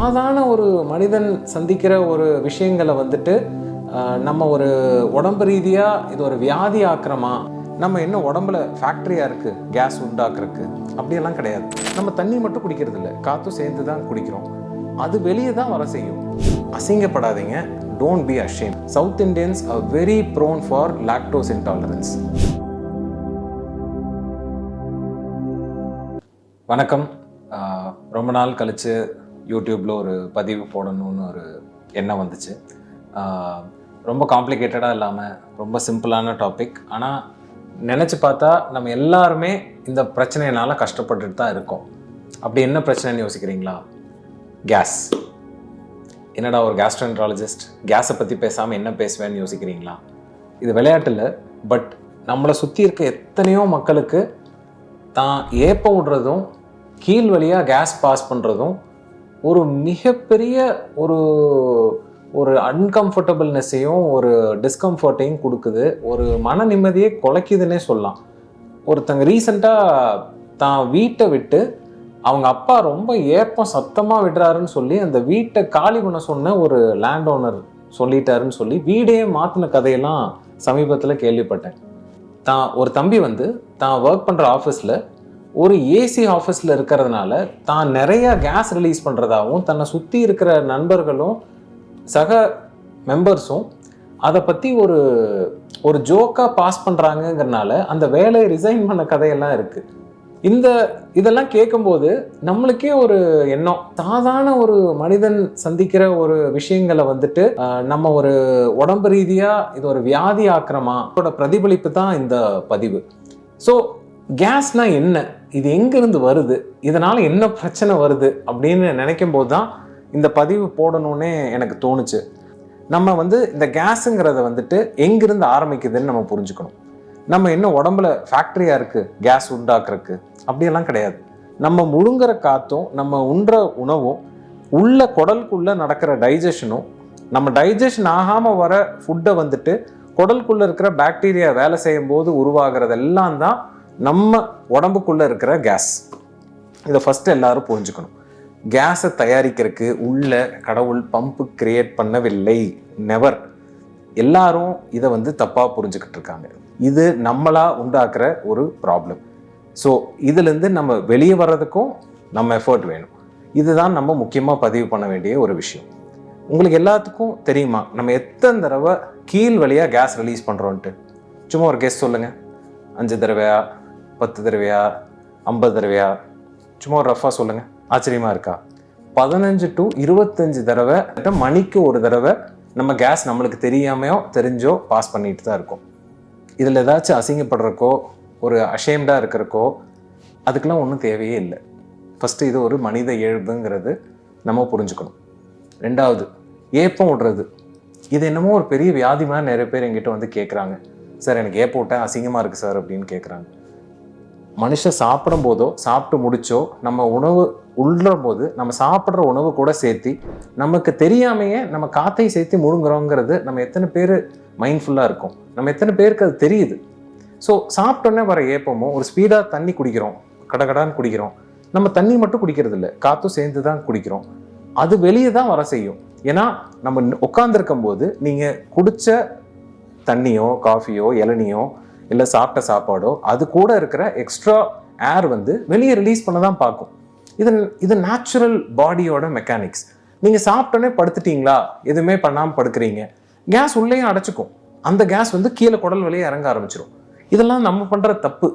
சாதாரண ஒரு மனிதன் சந்திக்கிற ஒரு விஷயங்களை வந்துட்டு நம்ம ஒரு உடம்பு ரீதியாக இது ஒரு வியாதி ஆக்கிரமா, நம்ம என்ன உடம்புல ஃபேக்ட்ரியாக இருக்குது கேஸ் உண்டாக்குறதுக்கு, அப்படியெல்லாம் கிடையாது. நம்ம தண்ணி மட்டும் குடிக்கிறது இல்லை, காற்றும் சேர்ந்து தான் குடிக்கிறோம். அது வெளியே தான் வர செய்யும். அசிங்கப்படாதீங்க, don't be ashamed. South Indians are very prone for lactose intolerance. வணக்கம். ரொம்ப நாள் கழித்து யூடியூப்பில் ஒரு பதிவு போடணும்னு ஒரு எண்ணம் வந்துச்சு. ரொம்ப காம்ப்ளிகேட்டடாக இல்லாமல் ரொம்ப சிம்பிளான டாபிக். ஆனால் நினச்சி பார்த்தா நம்ம எல்லாருமே இந்த பிரச்சனையினால் கஷ்டப்பட்டுட்டு தான் இருக்கோம். அப்படி என்ன பிரச்சனைன்னு யோசிக்கிறீங்களா? கேஸ். என்னடா ஒரு கேஸ்ட்ரோஎன்ட்ராலஜிஸ்ட் கேஸை பற்றி பேசாமல் என்ன பேசுவேன்னு யோசிக்கிறீங்களா? இது விளையாட்டில், பட் நம்மளை சுற்றி இருக்க எத்தனையோ மக்களுக்கு தான் ஏப்பம் விடுறதும் கீழ் வழியாக கேஸ் பாஸ் பண்ணுறதும் ஒரு மிகப்பெரிய ஒரு ஒரு அன்கம்ஃபர்டபுள்னஸையும் ஒரு டிஸ்கம்ஃபர்ட்டையும் கொடுக்குது. ஒரு மன நிம்மதியை குலைக்குதுன்னே சொல்லலாம். ஒருத்தங்க ரீசெண்டாக தான் வீட்டை விட்டு அவங்க அப்பா ரொம்ப ஏப்பம் சத்தமாக விடுறாருன்னு சொல்லி அந்த வீட்டை காலி பண்ண சொன்ன ஒரு லேண்ட் ஓனர் சொல்லிட்டாருன்னு சொல்லி வீடே மாற்றின கதையெல்லாம் சமீபத்தில் கேள்விப்பட்டேன். ஒரு தம்பி தான் ஒர்க் பண்ணுற ஆஃபீஸில் ஒரு ஏசி ஆஃபீஸில் இருக்கிறதுனால தான் நிறைய கேஸ் ரிலீஸ் பண்ணுறதாகவும் தன்னை சுற்றி இருக்கிற நண்பர்களும் சக மெம்பர்ஸும் அதை பற்றி ஒரு ஜோக்காக பாஸ் பண்ணுறாங்கங்கிறனால அந்த வேலையை ரிசைன் பண்ண கதையெல்லாம் இருக்குது. இதெல்லாம் கேட்கும்போது நம்மளுக்கே ஒரு எண்ணம், சாதாரண ஒரு மனிதன் சந்திக்கிற ஒரு விஷயங்களை வந்துட்டு நம்ம ஒரு உடம்பு ரீதியாக இது ஒரு வியாதி ஆக்கிரமா அதோட பிரதிபலிப்பு தான் இந்த பதிவு. ஸோ கேஸ்னா என்ன, இது எங்கிருந்து வருது, இதனால என்ன பிரச்சனை வருது அப்படின்னு நினைக்கும் போது தான் இந்த பதிவு போடணும்னே எனக்கு தோணுச்சு. நம்ம இந்த கேஸுங்கிறத வந்துட்டு எங்கிருந்து ஆரம்பிக்குதுன்னு நம்ம புரிஞ்சுக்கணும். நம்ம என்ன உடம்புல ஃபேக்ட்ரியா இருக்கு கேஸ் உண்டாக்குறதுக்கு, அப்படியெல்லாம் கிடையாது. நம்ம முழுங்குற காத்தும் நம்ம உண்ற உணவும் உள்ள குடலுக்குள்ள நடக்கிற டைஜஷனும், நம்ம டைஜஷன் ஆகாம வர ஃபுட்டை வந்துட்டு குடலுக்குள்ள இருக்கிற பாக்டீரியா வேலை செய்யும் போது உருவாகிறதெல்லாம் தான் நம்ம உடம்புக்குள்ள இருக்கிற கேஸ். இதை ஃபர்ஸ்ட் எல்லாரும் புரிஞ்சுக்கணும். கேஸை தயாரிக்கிறதுக்கு உள்ள கடவுள் பம்பு கிரியேட் பண்ணவில்லை, நெவர். எல்லாரும் இதை தப்பா புரிஞ்சுக்கிட்டு இருக்காங்க. இது நம்மளா உண்டாக்குற ஒரு ப்ராப்ளம். ஸோ இதுலேருந்து நம்ம வெளியே வர்றதுக்கும் நம்ம எஃபர்ட் வேணும். இதுதான் நம்ம முக்கியமாக பதிவு பண்ண வேண்டிய ஒரு விஷயம். உங்களுக்கு எல்லாத்துக்கும் தெரியுமா நம்ம எத்தனை தடவை கீழ் வழியாக கேஸ் ரிலீஸ் பண்ணுறோன்ட்டு? சும்மா ஒரு கெஸ் சொல்லுங்கள். 5 தடவையா, 10 தடவையா, 50 தடவையா? சும்மா ஒரு ரஃபாக சொல்லுங்கள். ஆச்சரியமாக இருக்கா? 15 to 25 தடவை, மணிக்கு ஒரு தடவை நம்ம கேஸ் நம்மளுக்கு தெரியாமையோ தெரிஞ்சோ பாஸ் பண்ணிட்டு தான் இருக்கோம். இதில் ஏதாச்சும் அசிங்கப்படுறக்கோ ஒரு அஷேம்டாக இருக்கிறக்கோ அதுக்கெல்லாம் ஒன்றும் தேவையே இல்லை. ஃபஸ்ட்டு இது ஒரு மனித இயல்புங்கிறது நம்ம புரிஞ்சுக்கணும். 2வது, ஏப்பம் விடுறது. இது என்னமோ ஒரு பெரிய வியாதி மாதிரி நிறைய பேர் எங்கிட்ட கேட்குறாங்க. சார் எனக்கு ஏப்பம் விட்டேன், அசிங்கமாக இருக்குது சார் அப்படின்னு கேட்குறாங்க. மனுஷன் சாப்பிடும் போதோ சாப்பிட்டு முடிச்சோ நம்ம உணவு உள்ளும் போது நம்ம சாப்பிட்ற உணவு கூட சேர்த்து நமக்கு தெரியாமையே நம்ம காத்தை சேர்த்து முழுங்குறோங்கிறது நம்ம எத்தனை பேர் மைண்ட்ஃபுல்லாக இருக்கும், நம்ம எத்தனை பேருக்கு அது தெரியுது. ஸோ சாப்பிட்டோன்னே வர ஏப்பமோ ஒரு ஸ்பீடாக தண்ணி குடிக்கிறோம், கடகடான்னு குடிக்கிறோம். நம்ம தண்ணி மட்டும் குடிக்கிறது இல்லை, காற்றும் சேர்ந்து தான் குடிக்கிறோம். அது வெளியே தான் வர செய்யும். ஏன்னா நம்ம உட்காந்துருக்கும் போது நீங்கள் குடித்த தண்ணியோ காஃபியோ இளநியோ இல்லை சாப்பிட்ட சாப்பாடோ அது கூட இருக்கிற எக்ஸ்ட்ரா ஏர் வெளியே ரிலீஸ் பண்ண தான் பார்க்கும். இது நேச்சுரல் பாடியோட மெக்கானிக்ஸ். நீங்கள் சாப்பிட்டோன்னே படுத்துட்டீங்களா, எதுவுமே பண்ணாமல் படுக்கிறீங்க, கேஸ் உள்ளேயும் அடைச்சிக்கும். அந்த கேஸ் கீழே குடல் வழியே இறங்க ஆரம்பிச்சிடும். இதெல்லாம் நம்ம பண்ணுற தப்பு.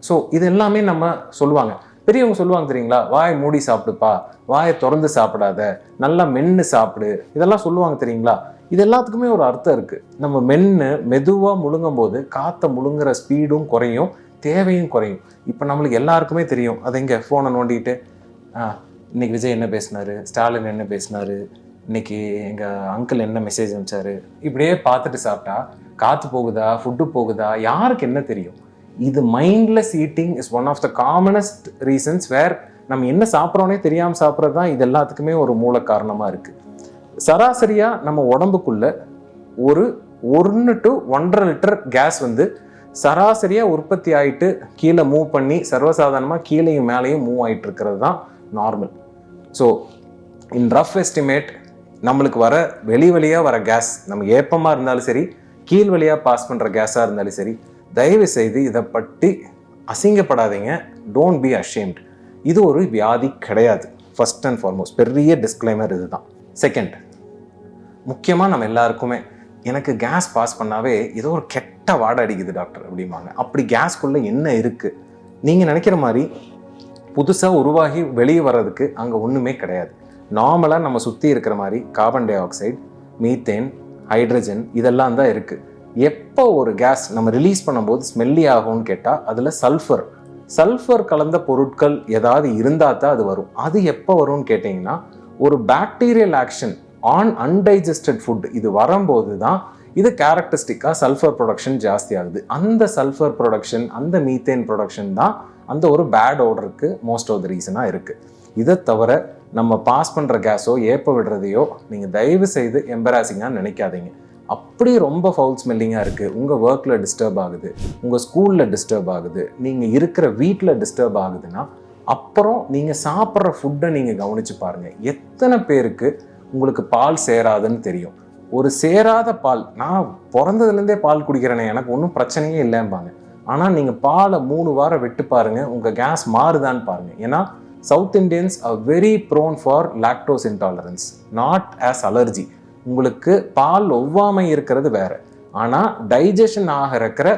ஸோ இது எல்லாமே நம்ம சொல்லுவாங்க, பெரியவங்க சொல்லுவாங்க தெரியுங்களா, வாயை மூடி சாப்பிடுப்பா, வாயை திறந்து சாப்பிடாத, நல்லா மென்று சாப்பிடு, இதெல்லாம் சொல்லுவாங்க தெரியுங்களா. இது எல்லாத்துக்குமே ஒரு அர்த்தம் இருக்குது. நம்ம மெதுவாக முழுங்கும் போது காற்றை முழுங்குற ஸ்பீடும் குறையும், தேவையும் குறையும். இப்போ நம்மளுக்கு எல்லாருக்குமே தெரியும். அது எங்கே ஃபோனை நோண்டிட்டு இன்னைக்கு விஜய் என்ன பேசினாரு, ஸ்டாலின் என்ன பேசினாரு, இன்னைக்கு எங்கள் அங்கிள் என்ன மெசேஜ் அனுப்பிச்சாரு, இப்படியே பார்த்துட்டு சாப்பிட்டா காற்று போகுதா ஃபுட்டு போகுதா யாருக்கு என்ன தெரியும்? இது mindless eating is one of the commonest reasons where நம்ம என்ன சாப்பிட்றோன்னே தெரியாமல் சாப்பிட்றது தான் இது எல்லாத்துக்குமே ஒரு மூல காரணமாக இருக்குது. சராசரியாக நம்ம உடம்புக்குள்ள ஒரு 1 to 1.5 லிட்டர் கேஸ் சராசரியாக உற்பத்தி ஆகிட்டு கீழே மூவ் பண்ணி சர்வசாதாரணமாக கீழேயும் மேலேயும் மூவ் ஆகிட்டு இருக்கிறது தான் normal. So in rough estimate நம்மளுக்கு வர வழியாக வர கேஸ், நம்ம ஏப்பமாக இருந்தாலும் சரி, கீழ் வழியாக பாஸ் பண்ணுற கேஸாக இருந்தாலும் சரி, தயவு செய்து இதை பற்றி அசிங்கப்படாதீங்க. Don't B ashamed. இது ஒரு வியாதி கிடையாது. ஃபர்ஸ்ட் அண்ட் ஃபார்மோஸ்ட் பெரிய டிஸ்க்ளைமர் இதுதான். செகண்ட், முக்கியமாக நம்ம எல்லாருக்குமே எனக்கு கேஸ் பாஸ் பண்ணாவே ஏதோ ஒரு கெட்ட வாடை அடிக்குது டாக்டர் அப்படிம்பாங்க. அப்படி கேஸ்குள்ளே என்ன இருக்குது? நீங்கள் நினைக்கிற மாதிரி புதுசாக உருவாகி வெளியே வர்றதுக்கு அங்கே ஒன்றுமே கிடையாது. நார்மலாக நம்ம சுற்றி இருக்கிற மாதிரி carbon di oxide, methane, hydrogen இதெல்லாம் தான் இருக்குது. எப்போ ஒரு கேஸ் நம்ம ரிலீஸ் பண்ணும்போது ஸ்மெல்லி ஆகும்னு கேட்டால் அதில் சல்ஃபர் கலந்த பொருட்கள் ஏதாவது இருந்தால் தான் அது வரும். அது எப்போ வரும்னு கேட்டிங்கன்னா, ஒரு bacterial action on undigested food இது வரும்போது தான் இது கேரக்டரிஸ்டிக்காக சல்ஃபர் ப்ரொடக்ஷன் ஜாஸ்தி ஆகுது. அந்த சல்ஃபர் ப்ரொடக்ஷன், அந்த மீத்தேன் ப்ரொடக்ஷன் தான் அந்த ஒரு பேட் ஓடருக்கு மோஸ்ட் ஆஃப் த ரீசனாக இருக்குது. இதை தவிர நம்ம பாஸ் பண்ணுற கேஸோ ஏப்ப விடுறதையோ நீங்கள் தயவு செய்து எம்பராசிங்காக நினைக்காதீங்க. அப்படி ரொம்ப ஃபவுல் ஸ்மெல்லிங்காக இருக்குது, உங்கள் ஒர்க்கில் டிஸ்டர்ப் ஆகுது, உங்கள் ஸ்கூலில் டிஸ்டர்ப் ஆகுது, நீங்கள் இருக்கிற வீட்டில் டிஸ்டர்ப் ஆகுதுன்னா அப்புறம் நீங்கள் சாப்பிட்ற ஃபுட்டை நீங்கள் கவனித்து பாருங்கள். எத்தனை பேருக்கு உங்களுக்கு பால் சேராதுன்னு தெரியும். ஒரு சேராத பால், நான் பிறந்ததுலேருந்தே பால் குடிக்கிறேனே, எனக்கு ஒன்றும் பிரச்சனையே இல்லைம்பாங்க. ஆனால் நீங்கள் பாலை 3 வாரம் விட்டு பாருங்கள், உங்கள் கேஸ் மாறுதான்னு பாருங்கள். ஏன்னா South Indians are very prone for lactose intolerance, not as allergy. உங்களுக்கு பால் ஒவ்வாமை இருக்கிறது வேற, ஆனால் டைஜஷன் இருக்கிற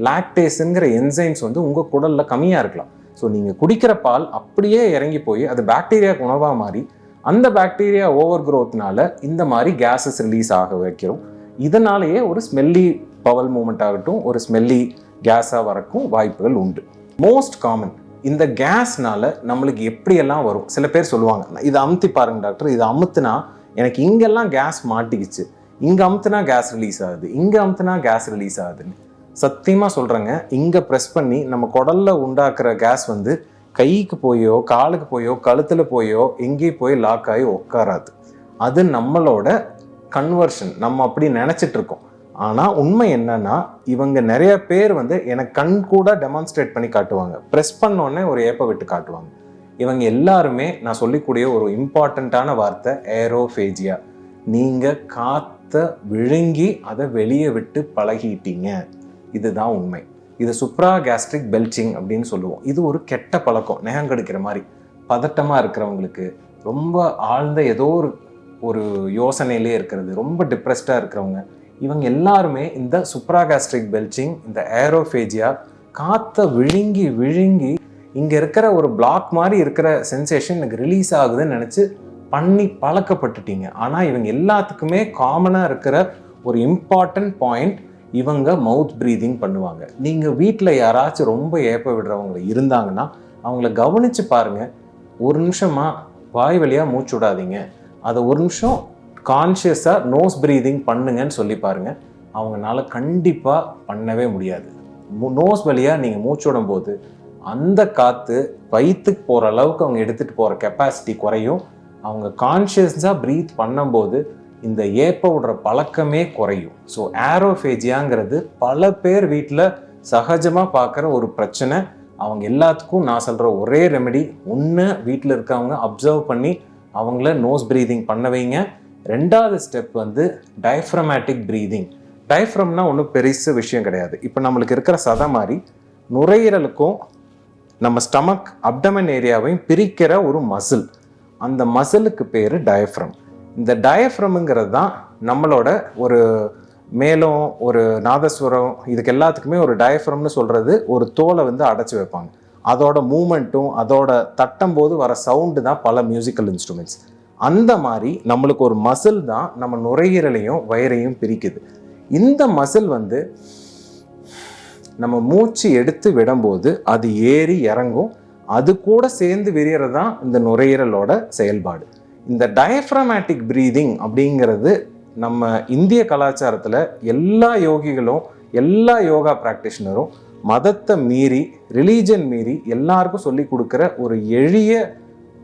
லாக்டேஸுங்கிற என்சைம்ஸ் வந்து உங்கள் குடலில் கம்மியாக இருக்கலாம். ஸோ நீங்கள் குடிக்கிற பால் அப்படியே இறங்கி போய் அது பாக்டீரியாவுக்கு உணவாக மாறி அந்த பாக்டீரியா ஓவர் க்ரோத்னால இந்த மாதிரி கேஸஸ் ரிலீஸ் ஆக வைக்கிறோம். இதனாலேயே ஒரு ஸ்மெல்லி பவல் மூமெண்ட் ஆகட்டும், ஒரு ஸ்மெல்லி கேஸாக வரக்கும் வாய்ப்புகள் உண்டு. மோஸ்ட் காமன் இந்த கேஸ்னால நம்மளுக்கு எப்படியெல்லாம் வரும். சில பேர் சொல்லுவாங்க, இதை அமுத்தி பாருங்க டாக்டர், இதை அமுத்துனா எனக்கு இங்கெல்லாம் கேஸ் மாட்டிக்கிச்சு, இங்கே அமுத்துனா கேஸ் ரிலீஸ் ஆகுது, இங்கே அமுத்துனா கேஸ் ரிலீஸ் ஆகுதுன்னு. சத்தியமாக சொல்கிறேங்க, இங்கே ப்ரெஸ் பண்ணி நம்ம குடலில் உண்டாக்குற கேஸ் வந்து கைக்கு போயோ காலுக்கு போயோ கழுத்தில் போயோ எங்கேயும் போய் லாக் ஆகி உட்காராது. அது நம்மளோட கன்வர்ஷன், நம்ம அப்படி நினச்சிட்டு இருக்கோம். ஆனால் உண்மை என்னன்னா, இவங்க நிறைய பேர் வந்து எனக்கு கண் கூட டெமான்ஸ்ட்ரேட் பண்ணி காட்டுவாங்க, ப்ரெஸ் பண்ணோடனே ஒரு ஏப்பை விட்டு காட்டுவாங்க. இவங்க எல்லாருமே நான் சொல்லிக்கூடிய ஒரு இம்பார்ட்டண்ட்டான வார்த்தை ஏரோஃபேஜியா. நீங்கள் காற்றை விழுங்கி அதை வெளியே விட்டு பழகிட்டீங்க, இதுதான் உண்மை. இது சுப்ரா கேஸ்ட்ரிக் பெல்ச்சிங் அப்படின்னு சொல்லுவோம். இது ஒரு கெட்ட பழக்கம், நெகங்கடிக்கிற மாதிரி. பதட்டமாக இருக்கிறவங்களுக்கு, ரொம்ப ஆழ்ந்த ஏதோ ஒரு யோசனையிலே இருக்கிறது, ரொம்ப டிப்ரெஸ்டாக இருக்கிறவங்க, இவங்க எல்லாருமே இந்த சுப்ராகாஸ்ட்ரிக் பெல்ச்சிங், இந்த ஏரோஃபேஜியா, காற்றை விழுங்கி விழுங்கி இங்கே இருக்கிற ஒரு பிளாக் மாதிரி இருக்கிற சென்சேஷன் எனக்கு ரிலீஸ் ஆகுதுன்னு நினச்சி பண்ணி பழக்கப்பட்டுட்டீங்க. ஆனால் இவங்க எல்லாத்துக்குமே காமனாக இருக்கிற ஒரு இம்பார்ட்டன்ட் பாயிண்ட், இவங்க மவுத் ப்ரீதிங் பண்ணுவாங்க. நீங்கள் வீட்டில் யாராச்சும் ரொம்ப ஏப்ப விடுறவங்க இருந்தாங்கன்னா அவங்கள கவனித்து பாருங்கள். ஒரு நிமிஷமாக வாய் வழியாக மூச்சு விடாதீங்க, அதை ஒரு நிமிஷம் கான்ஷியஸாக நோஸ் ப்ரீதிங் பண்ணுங்கன்னு சொல்லி பாருங்கள். அவங்களால கண்டிப்பாக பண்ணவே முடியாது. நோஸ் வழியாக நீங்கள் மூச்சு விடும் போது அந்த காற்று வயிற்றுக்கு போகிற அளவுக்கு அவங்க எடுத்துகிட்டு போகிற கெப்பாசிட்டி குறையும். அவங்க கான்ஷியஸாக ப்ரீத் பண்ணும்போது இந்த ஏப்ப விடுற பழக்கமே குறையும். ஸோ ஏரோஃபேஜியாங்கிறது பல பேர் வீட்டில் சகஜமாக பார்க்குற ஒரு பிரச்சனை. அவங்க எல்லாத்துக்கும் நான் சொல்கிற ஒரே ரெமெடி, ஒன்று வீட்டில் இருக்கவங்க அப்சர்வ் பண்ணி அவங்கள நோஸ் ப்ரீதிங் பண்ண வைங்க. 2வது ஸ்டெப் வந்து டயஃப்ரமேட்டிக் ப்ரீதிங். டயஃப்ரம்னா ஒன்றும் பெருசு விஷயம் கிடையாது. இப்போ நம்மளுக்கு இருக்கிற சதை மாதிரி நுரையீரலுக்கும் நம்ம ஸ்டமக் அப்டமன் ஏரியாவையும் பிரிக்கிற ஒரு மசில், அந்த மசிலுக்கு பேர் டயஃப்ரம். இந்த டயஃப்ரம்ங்கிறது தான் நம்மளோட ஒரு மேலும் ஒரு நாதஸ்வரம், இதுக்கு எல்லாத்துக்குமே ஒரு டயஃப்ரம்னு சொல்கிறது ஒரு தோலை வந்து அடைச்சி வைப்பாங்க. அதோட மூமெண்ட்டும் அதோட தட்டும் போது வர சவுண்டு தான் பல மியூசிக்கல் இன்ஸ்ட்ருமெண்ட்ஸ். அந்த மாதிரி நம்மளுக்கு ஒரு மசில் தான் நம்ம நுரையீரலையும் வயிறையும் பிரிக்குது. இந்த மசில் வந்து நம்ம மூச்சு எடுத்து விடும்போது அது ஏறி இறங்கும், அது கூட சேர்ந்து விரியறது தான் இந்த நுரையீரலோட செயல்பாடு. இந்த டயஃப்ரமேட்டிக் ப்ரீதிங் அப்படிங்கிறது நம்ம இந்திய கலாச்சாரத்தில் எல்லா யோகிகளும் எல்லா யோகா ப்ராக்டிஷனரும் மதத்தை மீறி ரிலீஜன் மீறி எல்லாருக்கும் சொல்லி கொடுக்குற ஒரு எளிய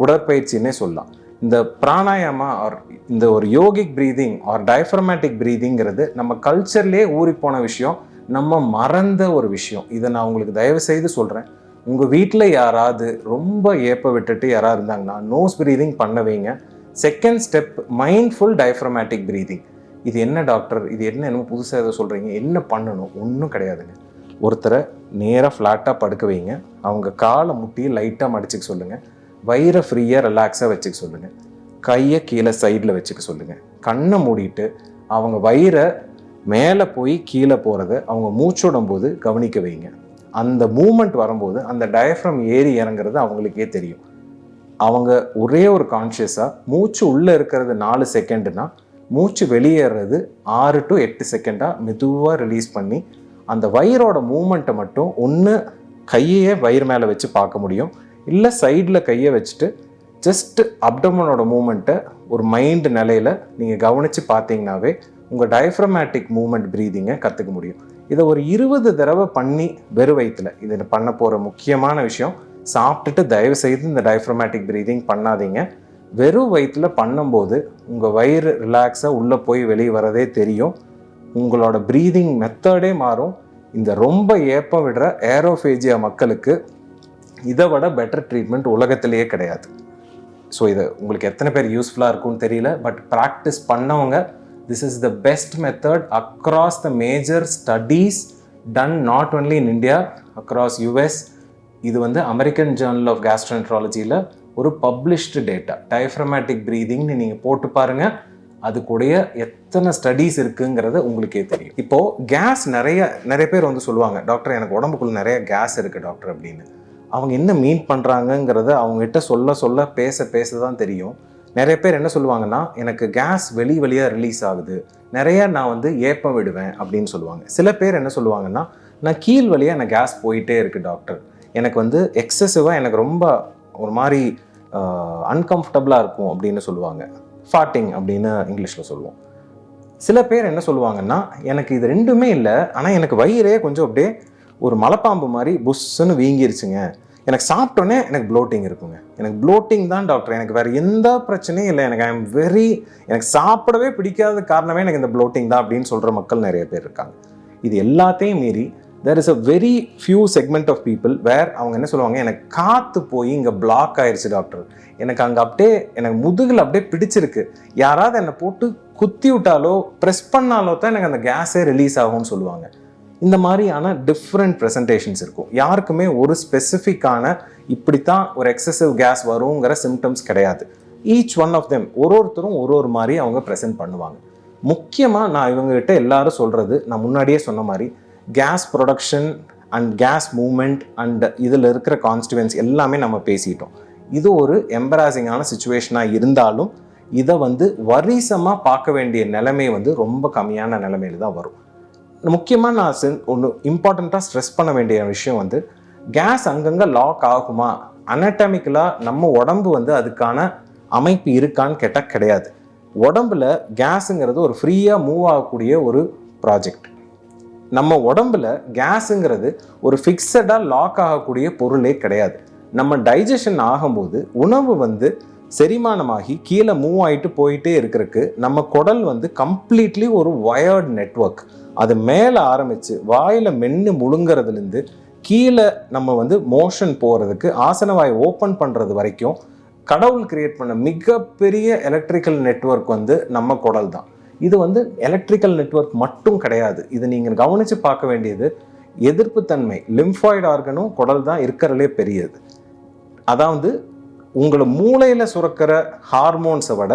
உடற்பயிற்சின்னே சொல்லலாம். இந்த பிராணாயாமா ஆர் இந்த ஒரு யோகிக் ப்ரீதிங் ஆர் டயஃப்ரமேட்டிக் ப்ரீதிங்கிறது நம்ம கல்ச்சர்லேயே ஊறி போன விஷயம், நம்ம மறந்த ஒரு விஷயம். இதை நான் உங்களுக்கு தயவு செய்து சொல்கிறேன். உங்கள் வீட்டில் யாராவது ரொம்ப ஏப்ப விட்டுட்டு யாராவது இருந்தாங்கன்னா நோஸ் ப்ரீதிங் பண்ண வைங்க. Second step mindful diaphragmatic breathing. இது என்ன டாக்டர், இது என்ன புதுசாக எதை சொல்கிறீங்க, என்ன பண்ணணும்? ஒன்றும் கிடையாதுங்க. ஒருத்தரை நேராக ஃப்ளாட்டாக படுக்க வைங்க, அவங்க காலை முட்டி லைட்டாக மடிச்சுக்க சொல்லுங்கள், வயிறை ஃப்ரீயாக ரிலாக்ஸாக வச்சுக்க சொல்லுங்கள், கையை கீழே சைடில் வச்சுக்க சொல்லுங்கள், கண்ணை மூடிட்டு அவங்க வயிறை மேலே போய் கீழே போகிறத அவங்க மூச்சோடும் போது கவனிக்க வைங்க. அந்த மூமெண்ட் வரும்போது அந்த டயஃப்ரம் ஏறி இறங்குறது அவங்களுக்கே தெரியும். அவங்க ஒரே ஒரு கான்ஷியஸாக மூச்சு உள்ளே இருக்கிறது 4 செகண்டுனா மூச்சு வெளியேறது 6 to 8 செகண்டாக மெதுவாக ரிலீஸ் பண்ணி அந்த வயிறோட மூமெண்ட்டை மட்டும் ஒன்று கையையே வயிறு மேலே வச்சு பார்க்க முடியும், இல்லை சைடில் கையை வச்சுட்டு ஜஸ்ட் அப்டமனோட மூமெண்ட்டை ஒரு மைண்ட் நிலையில் நீங்கள் கவனித்து பார்த்தீங்கன்னாவே உங்கள் டயஃப்ரமேட்டிக் மூமெண்ட் ப்ரீதிங்கை கற்றுக்க முடியும். இதை ஒரு 20 தடவை பண்ணி வெறும் வயிற்றில் இதை பண்ண போகிற முக்கியமான விஷயம், சாப்பிட்டுட்டு தயவு செய்து இந்த டயஃப்ரமேட்டிக் ப்ரீதிங் பண்ணாதீங்க. வெறும் வயிற்றில் பண்ணும்போது உங்கள் வயிறு ரிலாக்ஸாக உள்ளே போய் வெளியே வரதே தெரியும். உங்களோட ப்ரீதிங் மெத்தடே மாறும். இந்த ரொம்ப ஏப்பம் விடுற ஏரோஃபேஜியா மக்களுக்கு இதை விட பெட்டர் ட்ரீட்மெண்ட் உலகத்திலேயே கிடையாது. ஸோ இது உங்களுக்கு எத்தனை பேர் யூஸ்ஃபுல்லாக இருக்கும்னு தெரியல, பட் ப்ராக்டிஸ் பண்ணவங்க this is the best method across the major studies done not only in India, across US. இது வந்து அமெரிக்கன் ஜேர்னல் ஆஃப் கேஸ்ட்ரோஎன்ட்ராலஜியில் ஒரு பப்ளிஷ்டு டேட்டா. டயஃப்ரமேட்டிக் ப்ரீதிங்னு நீங்கள் போட்டு பாருங்கள், அதுக்குடைய எத்தனை ஸ்டடீஸ் இருக்குங்கிறத உங்களுக்கே தெரியும். இப்போது கேஸ் நிறைய பேர் வந்து சொல்லுவாங்க, டாக்டர் எனக்கு உடம்புக்குள்ள நிறைய கேஸ் இருக்குது டாக்டர் அப்படின்னு. அவங்க என்ன மீன் பண்ணுறாங்கங்கிறத அவங்ககிட்ட சொல்ல பேச தான் தெரியும். நிறைய பேர் என்ன சொல்லுவாங்கன்னா, எனக்கு கேஸ் வழியாக ரிலீஸ் ஆகுது, நிறைய நான் வந்து ஏப்பம் விடுவேன் அப்படின்னு சொல்லுவாங்க. சில பேர் என்ன சொல்லுவாங்கன்னா, நான் கீழ் வழியாக எனக்கு கேஸ் போயிட்டே இருக்குது டாக்டர், எனக்கு வந்து எக்ஸசிவாக எனக்கு ரொம்ப ஒரு மாதிரி அன்கம்ஃபர்டபுளாக இருக்கும் அப்படின்னு சொல்லுவாங்க. ஃபார்ட்டிங் அப்படின்னு இங்கிலீஷில் சொல்லுவோம். சில பேர் என்ன சொல்லுவாங்கன்னா, எனக்கு இது ரெண்டுமே இல்லை, ஆனால் எனக்கு வயிறே கொஞ்சம் அப்படியே ஒரு மலைப்பாம்பு மாதிரி புஷ்ஷுன்னு வீங்கிருச்சுங்க, எனக்கு சாப்பிட்டோன்னே எனக்கு ப்ளோட்டிங் இருக்குங்க, எனக்கு ப்ளோட்டிங் தான் டாக்டர், எனக்கு வேறு எந்த பிரச்சனையும் இல்லை, எனக்கு சாப்பிடவே பிடிக்காத காரணமே எனக்கு இந்த ப்ளோட்டிங் தான் அப்படின்னு சொல்கிற மக்கள் நிறைய பேர் இருக்காங்க. இது எல்லாத்தையும் மீறி there is a very few segment of people where அவங்க என்ன சொல்லுவாங்க, எனக்கு காற்று போய் இங்கே பிளாக் ஆயிடுச்சு டாக்டர், எனக்கு அங்கே அப்படியே எனக்கு முதுகில் அப்படியே பிடிச்சிருக்கு, யாராவது என்னை போட்டு குத்தி விட்டாலோ ப்ரெஸ் பண்ணாலோ தான் எனக்கு அந்த கேஸே ரிலீஸ் ஆகும்னு சொல்லுவாங்க. இந்த மாதிரியான டிஃப்ரெண்ட் ப்ரெசன்டேஷன்ஸ் இருக்கும். யாருக்குமே ஒரு ஸ்பெசிஃபிக்கான இப்படித்தான் ஒரு எக்ஸசிவ் கேஸ் வருங்கிற சிம்டம்ஸ் கிடையாது. ஈச் ஒன் ஆஃப் தெம் ஒருத்தரும் ஒரு மாதிரி அவங்க ப்ரெசென்ட் பண்ணுவாங்க. முக்கியமாக நான் இவங்ககிட்ட எல்லாரும் சொல்கிறது, நான் முன்னாடியே சொன்ன மாதிரி gas production and gas movement and இதில் இருக்கிற கான்ஸ்டிடுவன்ஸ் எல்லாமே நம்ம பேசிட்டோம். இது ஒரு எம்பராசிங்கான சுச்சுவேஷனாக இருந்தாலும் இதை வந்து வரிசமாக பார்க்க வேண்டிய நிலைமை வந்து ரொம்ப கம்மியான நிலைமையில தான் வரும். முக்கியமாக நான் ஒன்று இம்பார்ட்டண்ட்டாக ஸ்ட்ரெஸ் பண்ண வேண்டிய விஷயம் வந்து, கேஸ் அங்கங்கே லாக் ஆகுமா, அனட்டாமிக்கலாக நம்ம உடம்பு வந்து அதுக்கான அமைப்பு இருக்கான்னு கேட்டால் கிடையாது. உடம்புல கேஸுங்கிறது ஒரு ஃப்ரீயாக மூவ் ஆகக்கூடிய ஒரு ப்ராஜெக்ட். நம்ம உடம்புல கேஸுங்கிறது ஒரு ஃபிக்ஸடாக லாக் ஆகக்கூடிய பொருளே கிடையாது. நம்ம டைஜஷன் ஆகும்போது உணவு வந்து செரிமானமாகி கீழே மூவ் ஆகிட்டு போயிட்டே இருக்கிறதுக்கு நம்ம குடல் வந்து கம்ப்ளீட்லி ஒரு வயர்டு நெட்வொர்க். அது மேலே ஆரம்பித்து வாயில் மென்று முழுங்கிறதுலேருந்து கீழே நம்ம வந்து மோஷன் போகிறதுக்கு ஆசனவாய் ஓப்பன் பண்ணுறது வரைக்கும் கடவுள் கிரியேட் பண்ண மிகப்பெரிய எலக்ட்ரிக்கல் நெட்வொர்க் வந்து நம்ம குடல் தான். இது வந்து எலக்ட்ரிக்கல் நெட்வொர்க் மட்டும் கிடையாது. இது நீங்கள் கவனித்து பார்க்க வேண்டியது, எதிர்ப்புத்தன்மை லிம்ஃபாய்டு ஆர்கனும் குடல் தான் இருக்கிறதுலே பெரியது. அதாவது உங்களை மூளையில் சுரக்கிற ஹார்மோன்ஸை விட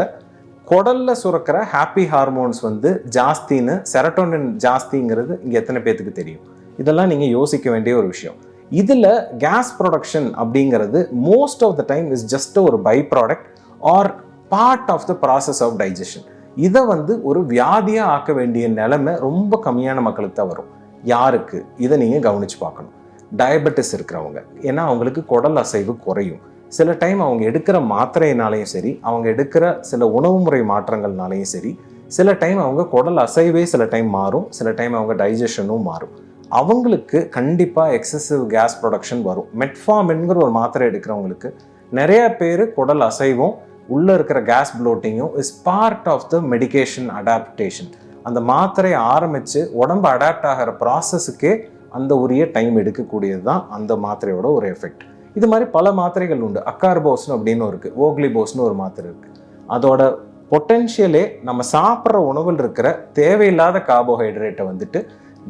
குடலில் சுரக்கிற ஹாப்பி ஹார்மோன்ஸ் வந்து ஜாஸ்தின்னு, செரட்டோனின் ஜாஸ்திங்கிறது இங்கே எத்தனை பேர்த்துக்கு தெரியும்? இதெல்லாம் நீங்கள் யோசிக்க வேண்டிய ஒரு விஷயம். இதில் கேஸ் ப்ரொடக்ஷன் அப்படிங்கிறது most of the time is just ஒரு by product or part of the process of digestion. இதை வந்து ஒரு வியாதியாக ஆக்க வேண்டிய நிலைமை ரொம்ப கம்மியான மக்களுக்கு தான் வரும். யாருக்கு? இதை நீங்கள் கவனித்து பார்க்கணும். டயபெட்டிஸ் இருக்கிறவங்க, ஏன்னா அவங்களுக்கு குடல் அசைவு குறையும். சில டைம் அவங்க எடுக்கிற மாத்திரையினாலையும் சரி, அவங்க எடுக்கிற சில உணவு முறை மாற்றங்கள்னாலையும் சரி, சில டைம் அவங்க குடல் அசைவே சில டைம் மாறும், சில டைம் அவங்க டைஜஷனும் மாறும். அவங்களுக்கு கண்டிப்பாக எக்ஸசிவ் கேஸ் ப்ரொடக்ஷன் வரும். மெட்ஃபார்மின்ங்கிற ஒரு மாத்திரை எடுக்கிறவங்களுக்கு நிறைய பேர் குடல் அசைவும் உள்ளே இருக்கிற கேஸ் ப்ளோட்டிங்கும் is part of the medication adaptation. அந்த மாத்திரை ஆரம்பித்து உடம்பு அடாப்ட் ஆகிற ப்ராசஸுக்கே அந்த உரிய டைம் எடுக்கக்கூடியது தான் அந்த மாத்திரையோட ஒரு எஃபெக்ட். இது மாதிரி பல மாத்திரைகள் உண்டு. அக்கார்போஸ்னு அப்படின்னு இருக்குது, ஓக்லிபோஸ்னு ஒரு மாத்திரை இருக்குது. அதோட பொட்டென்ஷியலே நம்ம சாப்பிட்ற உணவில் இருக்கிற தேவையில்லாத கார்போஹைட்ரேட்டை வந்துட்டு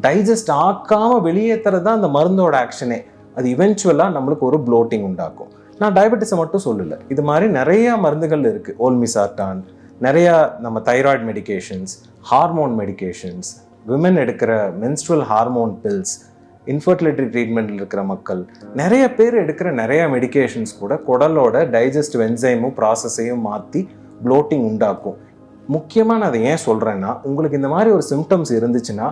டைஜஸ்ட் ஆக்காமல் வெளியேற்றுறது தான் அந்த மருந்தோட ஆக்ஷனே. அது இவென்ச்சுவலாக நம்மளுக்கு ஒரு ப்ளோட்டிங் உண்டாக்கும். நான் டயபெட்டிஸை மட்டும் சொல்லலை, இது மாதிரி நிறையா மருந்துகள் இருக்குது. ஓல்மிசார்டான், நிறையா நம்ம thyroid medications, hormone medications, women எடுக்கிற மென்ஸ்ட்ரல் ஹார்மோன் பில்ஸ், இன்ஃபர்டிலிட்டி ட்ரீட்மெண்ட்டில் இருக்கிற மக்கள், நிறைய பேர் எடுக்கிற நிறையா மெடிகேஷன்ஸ் கூட குடலோட டைஜஸ்டிவ் என்சைமும் ப்ராசஸையும் மாற்றி ப்ளோட்டிங் உண்டாக்கும். முக்கியமாக நான் அதை ஏன் சொல்கிறேன்னா, உங்களுக்கு இந்த மாதிரி ஒரு சிம்டம்ஸ் இருந்துச்சுன்னா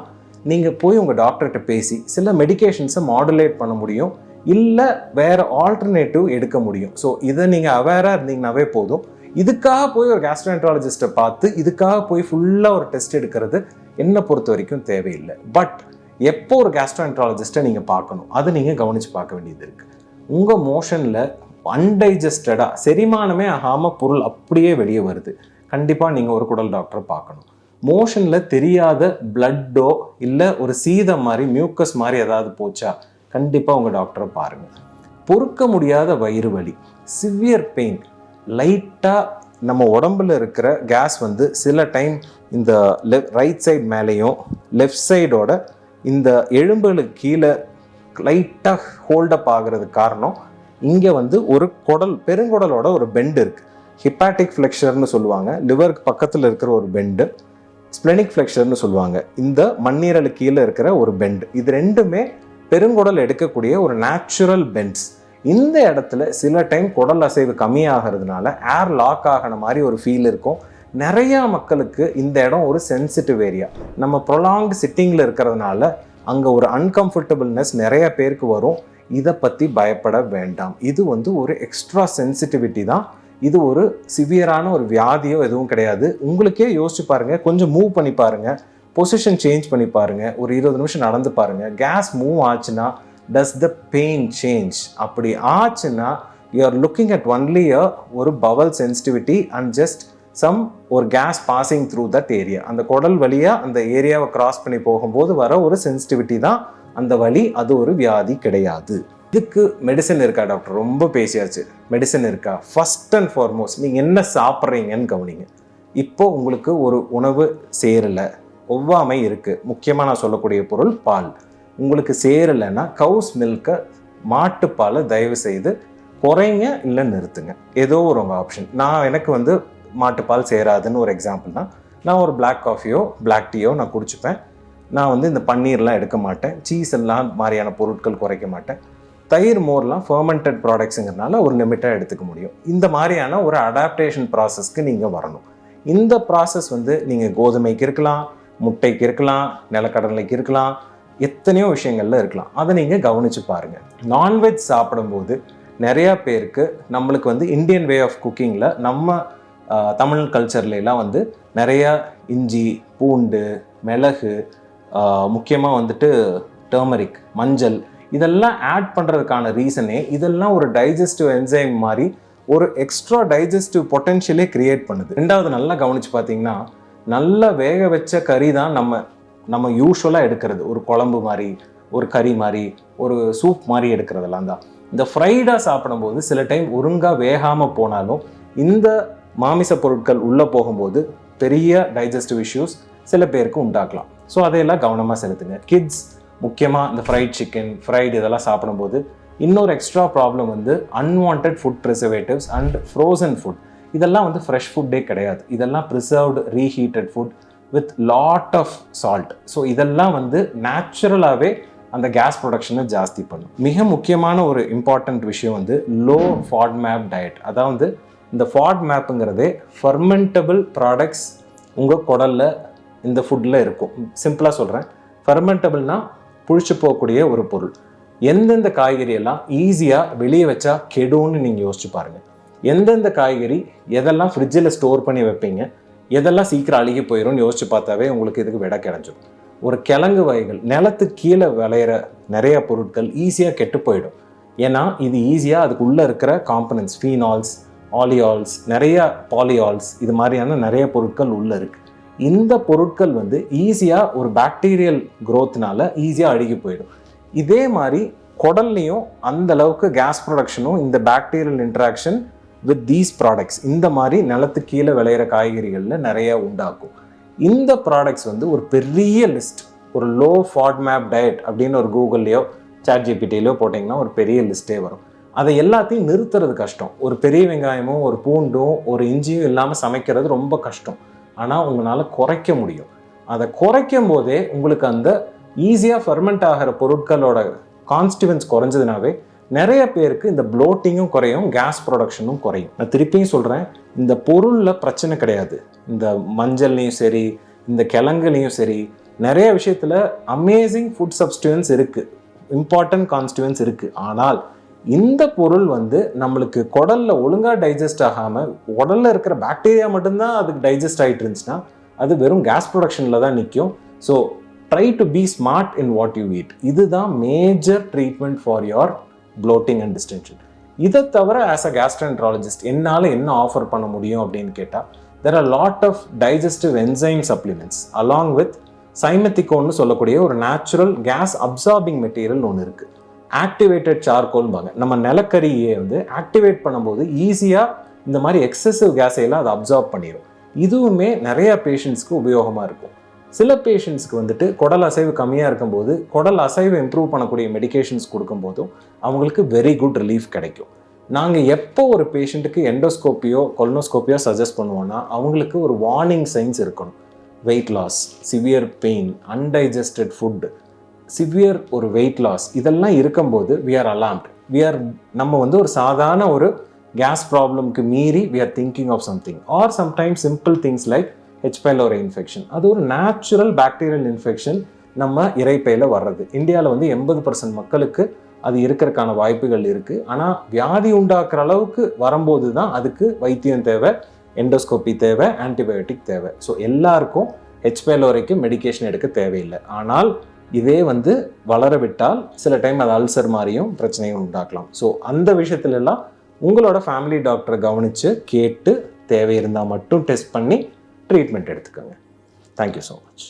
நீங்கள் போய் உங்கள் டாக்டர்கிட்ட பேசி சில மெடிகேஷன்ஸை மாடுலேட் பண்ண முடியும், இல்லை வேறு ஆல்டர்னேட்டிவ் எடுக்க முடியும். ஸோ இதை நீங்கள் அவேராக இருந்தீங்கன்னாவே போதும். இதுக்காக போய் ஒரு கேஸ்ட்ரோஎன்ட்ராலஜிஸ்ட்டை பார்த்து இதுக்காக போய் ஃபுல்லாக ஒரு டெஸ்ட் எடுக்கிறது என்னை பொறுத்த வரைக்கும் தேவையில்லை. பட் எப்போ ஒரு கேஸ்ட்ரோஎன்ட்ராலஜிஸ்ட்டை நீங்கள் பார்க்கணும், அதை நீங்கள் கவனித்து பார்க்க வேண்டியது இருக்குது. உங்கள் மோஷனில் அன்டைஜஸ்டடாக செரிமானமே ஆகாமல் பொருள் அப்படியே வெளியே வருது, கண்டிப்பாக நீங்கள் ஒரு குடல் டாக்டரை பார்க்கணும். மோஷனில் தெரியாத பிளட்டோ இல்லை ஒரு சீதம் மாதிரி மியூக்கஸ் மாதிரி ஏதாவது போச்சா, கண்டிப்பாக உங்கள் டாக்டரை பாருங்கள். பொறுக்க முடியாத வயிறு வலி, சிவியர் பெயின், லைட்டாக நம்ம உடம்புல இருக்கிற கேஸ் வந்து சில டைம் இந்த ரைட் சைடு மேலேயும் லெஃப்ட் சைடோட இந்த எலும்புகளுக்கு கீழே லைட்டாக ஹோல்டப் ஆகிறதுக்கு காரணம் இங்கே வந்து ஒரு குடல், பெருங்குடலோட ஒரு பெண்டு இருக்குது. ஹிப்பாட்டிக் ஃப்ளெக்ஷர்னு சொல்லுவாங்க, லிவருக்கு பக்கத்தில் இருக்கிற ஒரு பெண்டு. ஸ்ப்ளெனிக் ஃப்ளெக்ஷர்னு சொல்லுவாங்க, இந்த மண்ணீரலுக்கு கீழே இருக்கிற ஒரு பெண்டு. இது ரெண்டுமே பெருங்குடல் எடுக்கக்கூடிய ஒரு நேச்சுரல் பெண்ட்ஸ். இந்த இடத்துல சில டைம் குடல் அசைவு கம்மியாகிறதுனால ஏர் லாக் ஆகின மாதிரி ஒரு ஃபீல் இருக்கும். நிறையா மக்களுக்கு இந்த இடம் ஒரு சென்சிட்டிவ் ஏரியா. நம்ம ப்ரொலாங்டு சிட்டிங்கில் இருக்கிறதுனால அங்கே ஒரு அன்கம்ஃபர்டபுள்னஸ் நிறைய பேருக்கு வரும். இதை பற்றி பயப்பட வேண்டாம். இது வந்து ஒரு எக்ஸ்ட்ரா சென்சிட்டிவிட்டி தான். இது ஒரு சிவியரான ஒரு வியாதியோ எதுவும் கிடையாது. உங்களுக்கே யோசிச்சு பாருங்கள், கொஞ்சம் மூவ் பண்ணி பாருங்கள், பொசிஷன் சேஞ்ச் பண்ணி பாருங்கள், ஒரு 20 நிமிஷம் நடந்து பாருங்கள். கேஸ் மூவ் ஆச்சுன்னா டஸ் த பெயின் சேஞ்ச்? அப்படி ஆச்சுன்னா you are looking at only ஒரு bowel sensitivity and just some ஒரு gas passing through that area. அந்த குடல் வழியாக அந்த ஏரியாவை கிராஸ் பண்ணி போகும்போது வர ஒரு சென்சிட்டிவிட்டி தான் அந்த வலி. அது ஒரு வியாதி கிடையாது. இதுக்கு மெடிசன் இருக்கா டாக்டர்? ரொம்ப பேசியாச்சு. மெடிசன் இருக்கா? ஃபர்ஸ்ட் அண்ட் ஃபார்மோஸ்ட் நீங்கள் என்ன சாப்பிட்றீங்கன்னு கவனிங்க. இப்போ உங்களுக்கு ஒரு உணவு சேரலை, ஒவ்வாமை இருக்குது. முக்கியமாக நான் சொல்லக்கூடிய பொருள் பால். உங்களுக்கு சேரலைன்னா கவுஸ் மில்கை, மாட்டுப்பாலை தயவு செய்து குறைங்க, இல்லை நிறுத்துங்க. ஏதோ ஒரு உங்கள் ஆப்ஷன். எனக்கு வந்து மாட்டுப்பால் சேராதுன்னு ஒரு எக்ஸாம்பிள்னா, நான் ஒரு பிளாக் காஃபியோ பிளாக் டீயோ நான் குடிச்சுப்பேன். நான் வந்து இந்த பன்னீர்லாம் எடுக்க மாட்டேன், சீஸ் எல்லாம் மாதிரியான பொருட்கள் குறைக்க மாட்டேன். தயிர், மோர்லாம் ஃபர்மெண்டட் ப்ராடக்ட்ஸுங்கிறதுனால ஒரு லிமிட்டாக எடுத்துக்க முடியும். இந்த மாதிரியான ஒரு அடாப்டேஷன் ப்ராசஸ்க்கு நீங்கள் வரணும். இந்த ப்ராசஸ் வந்து நீங்கள் கோதுமைக்கு இருக்கலாம், முட்டைக்கு இருக்கலாம், நிலக்கடலைக்கு இருக்கலாம், எத்தனையோ விஷயங்கள்ல இருக்கலாம். அதை நீங்கள் கவனித்து பாருங்கள். நான்வெஜ் சாப்பிடும்போது நிறையா பேருக்கு நம்மளுக்கு வந்து இந்தியன் வே ஆஃப் குக்கிங்கில் நம்ம தமிழ் கல்ச்சர்லாம் வந்து நிறையா இஞ்சி, பூண்டு, மிளகு, முக்கியமாக வந்துட்டு டர்மரிக், மஞ்சள், இதெல்லாம் ஆட் பண்ணுறதுக்கான ரீசனே இதெல்லாம் ஒரு டைஜஸ்டிவ் என்சைம் மாதிரி ஒரு எக்ஸ்ட்ரா டைஜஸ்டிவ் பொட்டென்ஷியலே கிரியேட் பண்ணுது. ரெண்டாவது, நல்லா கவனித்து பார்த்தீங்கன்னா, நல்லா வேக வச்ச கறி தான் நம்ம யூஸ்வலாக எடுக்கிறது. ஒரு குழம்பு மாதிரி, ஒரு கறி மாதிரி, ஒரு சூப் மாதிரி எடுக்கிறதெல்லாம் தான். இந்த ஃப்ரைடாக சாப்பிடும்போது சில டைம் ஒழுங்காக வேகாமல் போனாலும் இந்த மாமிச பொருட்கள் உள்ளே போகும்போது பெரிய டைஜஸ்டிவ் இஷ்யூஸ் சில பேருக்கு உண்டாக்கலாம். ஸோ அதையெல்லாம் கவனமாக செலுத்துங்க. கிட்ஸ் முக்கியமாக இந்த ஃப்ரைட் சிக்கன், ஃப்ரைடு இதெல்லாம் சாப்பிடும்போது இன்னொரு எக்ஸ்ட்ரா ப்ராப்ளம் வந்து unwanted food preservatives and frozen food. இதெல்லாம் வந்து ஃப்ரெஷ் ஃபுட்டே கிடையாது. இதெல்லாம் preserved reheated food with lot of salt. So இதெல்லாம் வந்து நேச்சுரலாகவே அந்த கேஸ் ப்ரொடக்ஷனை ஜாஸ்தி பண்ணும். மிக முக்கியமான ஒரு இம்பார்ட்டண்ட் விஷயம் வந்து லோ ஃபாட்மேப் டயட். அதாவது இந்த ஃபாட்மேப்புங்கிறதே ஃபர்மெண்டபிள் ப்ராடக்ட்ஸ் உங்கள் குடலில் இந்த ஃபுட்டில் இருக்கும். சிம்பிளாக சொல்கிறேன், ஃபர்மெண்டபிள்னால் புளிச்சு போகக்கூடிய ஒரு பொருள். எந்தெந்த காய்கறியெல்லாம் ஈஸியாக வெளியே வச்சா கெடுன்னு நீங்கள் யோசிச்சு பாருங்கள். எந்தெந்த காய்கறி எதெல்லாம் ஃப்ரிட்ஜில் ஸ்டோர் பண்ணி வைப்பீங்க, எதெல்லாம் சீக்கிரம் அழுகி போயிடும்னு யோசிச்சு பார்த்தாவே உங்களுக்கு இதுக்கு விட கிடைச்சிடும். ஒரு கிழங்கு வகைகள், நிலத்துக்கு கீழே விளையிற நிறைய பொருட்கள் ஈஸியாக கெட்டு போயிடும். ஏன்னா இது ஈஸியாக அதுக்குள்ளே இருக்கிற காம்பனன்ட்ஸ், ஃபீனால்ஸ், ஆலியால்ஸ், நிறைய பாலியால்ஸ், இது மாதிரியான நிறைய பொருட்கள் உள்ளே இருக்குது. இந்த பொருட்கள் வந்து ஈஸியாக ஒரு பாக்டீரியல் க்ரோத்னால ஈஸியாக அழுகி போயிடும். இதே மாதிரி குடல்லையும் அந்த அளவுக்கு கேஸ் ப்ரொடக்ஷனும் இந்த bacterial interaction with these products. இந்த மாதிரி நிலத்துக்கு கீழே விளையிற காய்கறிகளில் நிறைய உண்டாக்கும். இந்த ப்ராடக்ட்ஸ் வந்து ஒரு பெரிய லிஸ்ட், ஒரு லோ ஃபாட்மேப் டயட் அப்படின்னு ஒரு கூகுள்லையோ சாட்ஜிபிடிலையோ போட்டிங்கன்னா ஒரு பெரிய லிஸ்ட்டே வரும். அதை எல்லாத்தையும் நிறுத்துறது கஷ்டம். ஒரு பெரிய வெங்காயமும் ஒரு பூண்டும் ஒரு இஞ்சியும் இல்லாமல் சமைக்கிறது ரொம்ப கஷ்டம். ஆனால் உங்களால் குறைக்க முடியும். அதை குறைக்கும் போதே உங்களுக்கு அந்த ஈஸியாக ஃபெர்மெண்ட் ஆகிற பொருட்களோட கான்ஸ்டிவன்ஸ் குறைஞ்சதுனாவே நிறைய பேருக்கு இந்த ப்ளோட்டிங்கும் குறையும், கேஸ் ப்ரொடக்ஷனும் குறையும். நான் திருப்பியும் சொல்கிறேன், இந்த பொருளில் பிரச்சனை கிடையாது. இந்த மஞ்சள்லையும் சரி, இந்த கிழங்குலையும் சரி, நிறைய விஷயத்தில் அமேசிங் ஃபுட் சப்ஸ்டிவன்ஸ் இருக்குது, இம்பார்ட்டன்ட் கான்ஸ்டிவன்ஸ் இருக்குது. ஆனால் இந்த பொருள் வந்து நம்மளுக்கு குடல்ல ஒழுங்காக டைஜஸ்ட் ஆகாமல் உடலில் இருக்கிற பாக்டீரியா மட்டும்தான் அதுக்கு டைஜஸ்ட் ஆகிட்டு இருந்துச்சுன்னா அது வெறும் கேஸ் ப்ரொடக்ஷனில் தான் நிற்கும். So try to be smart in what you eat. இதுதான் major treatment for your bloating and distension. இதை தவிர ஆஸ் அ கேஸ்ட்ரோஎன்ட்ராலஜிஸ்ட் என்னால் என்ன ஆஃபர் பண்ண முடியும் அப்படின்னு கேட்டால், there are lot of digestive enzyme supplements along with சைமெத்திகோன்னு சொல்லக்கூடிய ஒரு நேச்சுரல் கேஸ் அப்சார்பிங் மெட்டீரியல் ஒன்று இருக்குது. ஆக்டிவேட்டட் சார்கோல்பாங்க. நம்ம நிலக்கரியை வந்து ஆக்டிவேட் பண்ணும்போது ஈஸியாக இந்த மாதிரி எக்ஸசிவ் கேஸையெல்லாம் அதை அப்சார்ப் பண்ணிடும். இதுவுமே நிறைய பேஷண்ட்ஸ்க்கு உபயோகமாக இருக்கும். சில பேஷண்ட்ஸ்க்கு வந்துட்டு குடல் அசைவு கம்மியாக இருக்கும்போது குடல் அசைவை இம்ப்ரூவ் பண்ணக்கூடிய மெடிகேஷன்ஸ் கொடுக்கும்போதும் அவங்களுக்கு வெரி குட் ரிலீஃப் கிடைக்கும். நாங்கள் எப்போ ஒரு பேஷண்ட்டுக்கு எண்டோஸ்கோப்பியோ கொலனோஸ்கோப்பியோ சஜஸ்ட் பண்ணுவோன்னா அவங்களுக்கு ஒரு வார்னிங் சைன்ஸ் இருக்கணும். Weight loss, severe pain, undigested food, severe ஒரு வெயிட் லாஸ், இதெல்லாம் இருக்கும்போது we are alarmed. நம்ம வந்து ஒரு சாதாரண ஒரு கேஸ் ப்ராப்ளம்க்கு மீறி we are thinking of something, or sometimes simple things like H. pylori infection. அது ஒரு நேச்சுரல் பாக்டீரியல் இன்ஃபெக்ஷன் நம்ம இரைப்பையில் வர்றது. இந்தியாவில் வந்து 80% மக்களுக்கு அது இருக்கிறதுக்கான வாய்ப்புகள் இருக்குது. ஆனால் வியாதி உண்டாக்குற அளவுக்கு வரும்போது தான் அதுக்கு வைத்தியம் தேவை, எண்டோஸ்கோப்பி தேவை, ஆன்டிபயோட்டிக் தேவை. ஸோ எல்லாருக்கும் H. pyloriக்கு மெடிகேஷன் எடுக்க தேவையில்லை. ஆனால் இதே வந்து வளர விட்டால் சில டைம் அது அல்சர் மாதிரியும் பிரச்சனையும் உண்டாக்கலாம். ஸோ அந்த விஷயத்துலலாம் உங்களோட ஃபேமிலி டாக்டரை கவனித்து கேட்டு தேவை இருந்தால் மட்டும் டெஸ்ட் பண்ணி ட்ரீட்மெண்ட் எடுத்துக்கோங்க. Thank you so much.